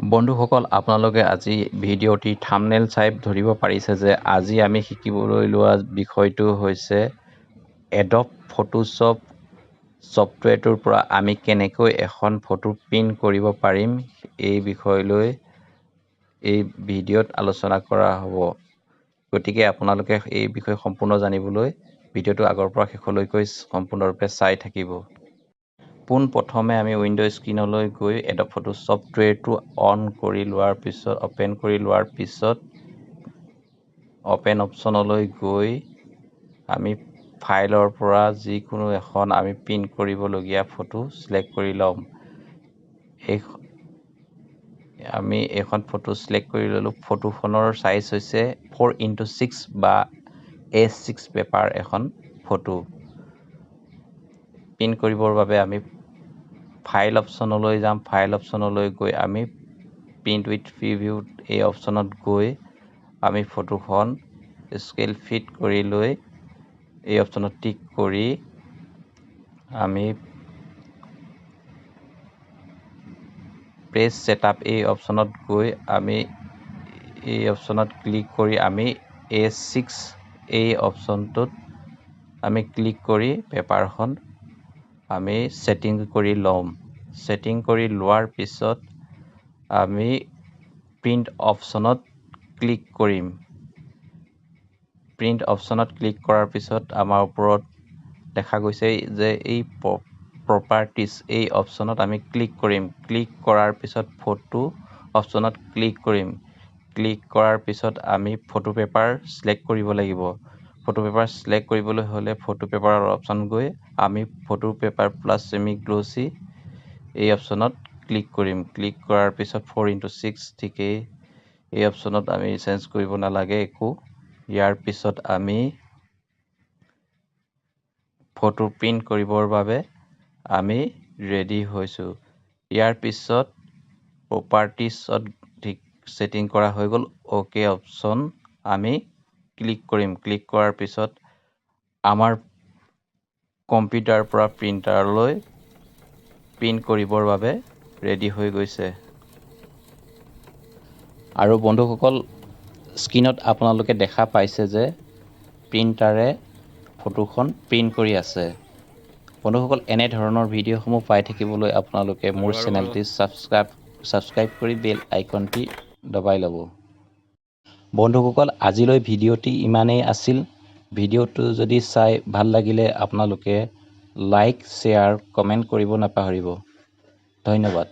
বন্ধুসকল, আপোনালোকে আজি ভিডিঅ'টি থাম্বনেইল চাই ধৰিব পাৰিছে যে আজি আমি শিকিবলৈ লোৱা বিষয়টো হৈছে এডব ফটোশ্বপ ছফ্টৱেৰটোৰ পৰা আমি কেনেকৈ এখন ফটো প্ৰিণ্ট কৰিব পাৰিম। এই বিষয়লৈ এই ভিডিঅ'ত আলোচনা কৰা হ'ব। গতিকে আপোনালোকে এই বিষয়ে সম্পূৰ্ণ জানিবলৈ ভিডিঅ'টো আগৰ পৰা শেষলৈকৈ সম্পূৰ্ণৰূপে চাই থাকিব। পোনপ্ৰথমে আমি উইণ্ড'জ স্ক্ৰীনলৈ গৈ এডব ফটো ছফ্টৱেৰটো অপেন কৰি লোৱাৰ পিছত অপেন অপশ্যনলৈ গৈ আমি ফাইলৰ পৰা যিকোনো এখন আমি প্ৰিণ্ট কৰিবলগীয়া ফটো চিলেক্ট কৰি ল'ম। আমি এখন ফটো চিলেক্ট কৰি ল'লোঁ। ফটোখনৰ চাইজ হৈছে 4x6 বা A6 পেপাৰ এখন ফটো। প্ৰিণ্ট কৰিবৰ বাবে আমি ফাইল অপশ্যনলৈ যাম। ফাইল অপশ্যনলৈ গৈ আমি প্ৰিণ্ট উইথ প্ৰিভিউ এই অপশ্যনত গৈ আমি ফটোখন স্কেল ফিট কৰি লৈ এই অপশ্যনত টিক কৰি আমি পেজ ছেটআপ এই অপশ্যনত গৈ আমি এই অপশ্যনত ক্লিক কৰি আমি A6 এই অপশ্যনটোত আমি ক্লিক কৰি পেপাৰখন আমি ছেটিং কৰি ল'ম। ছেটিং কৰি লোৱাৰ পিছত আমি প্ৰিণ্ট অপশ্যনত ক্লিক কৰিম। প্ৰিণ্ট অপশ্যনত ক্লিক কৰাৰ পিছত আমাৰ ওপৰত দেখা গৈছে যে এই প্ৰপাৰ্টিজ এই অপশ্যনত আমি ক্লিক কৰিম। ক্লিক কৰাৰ পিছত ফটো অপশ্যনত ক্লিক কৰিম। ক্লিক কৰাৰ পিছত আমি ফটো পেপাৰ চিলেক্ট কৰিব লাগিব। ফটো পেপাৰ চিলেক্ট কৰিবলৈ হ'লে ফটো পেপাৰৰ অপশ্যন গৈ আমি photo paper plus semi glossy এই অপশ্যনত ক্লিক কৰিম। ক্লিক কৰাৰ পিছত 4x6 ঠিকেই এই অপশ্যনত আমি চেঞ্জ কৰিব নালাগে একো। ইয়াৰ পিছত আমি ফটো প্ৰিণ্ট কৰিবৰ বাবে আমি ৰেডি হৈছোঁ। ইয়াৰ পিছত প্ৰপাৰ্টিছত ছেটিং কৰা হৈ গ'ল। অ'কে অপশ্যন আমি ক্লিক কৰিম। ক্লিক কৰাৰ পিছত আমাৰ কম্পিউটাৰৰ পৰা প্ৰিণ্টাৰলৈ প্ৰিণ্ট কৰিবৰ বাবে ৰেডি হৈ গৈছে। আৰু বন্ধুসকল, স্ক্ৰীনত আপোনালোকে দেখা পাইছে যে প্ৰিণ্টাৰে ফটোখন প্ৰিণ্ট কৰি আছে। বন্ধুসকল, এনেধৰণৰ ভিডিঅ'সমূহ পাই থাকিবলৈ আপোনালোকে মোৰ চেনেলটি ছাবস্ক্ৰাইব কৰি বেল আইকনটি দবাই ল'ব। বন্ধুসকল, আজিলৈ ভিডিঅ'টি ইমানেই আছিল। ভিডিঅ'টো যদি চাই ভাল লাগিলে আপোনালোকে লাইক, শ্বেয়াৰ, কমেণ্ট কৰিব নাপাহৰিব। ধন্যবাদ।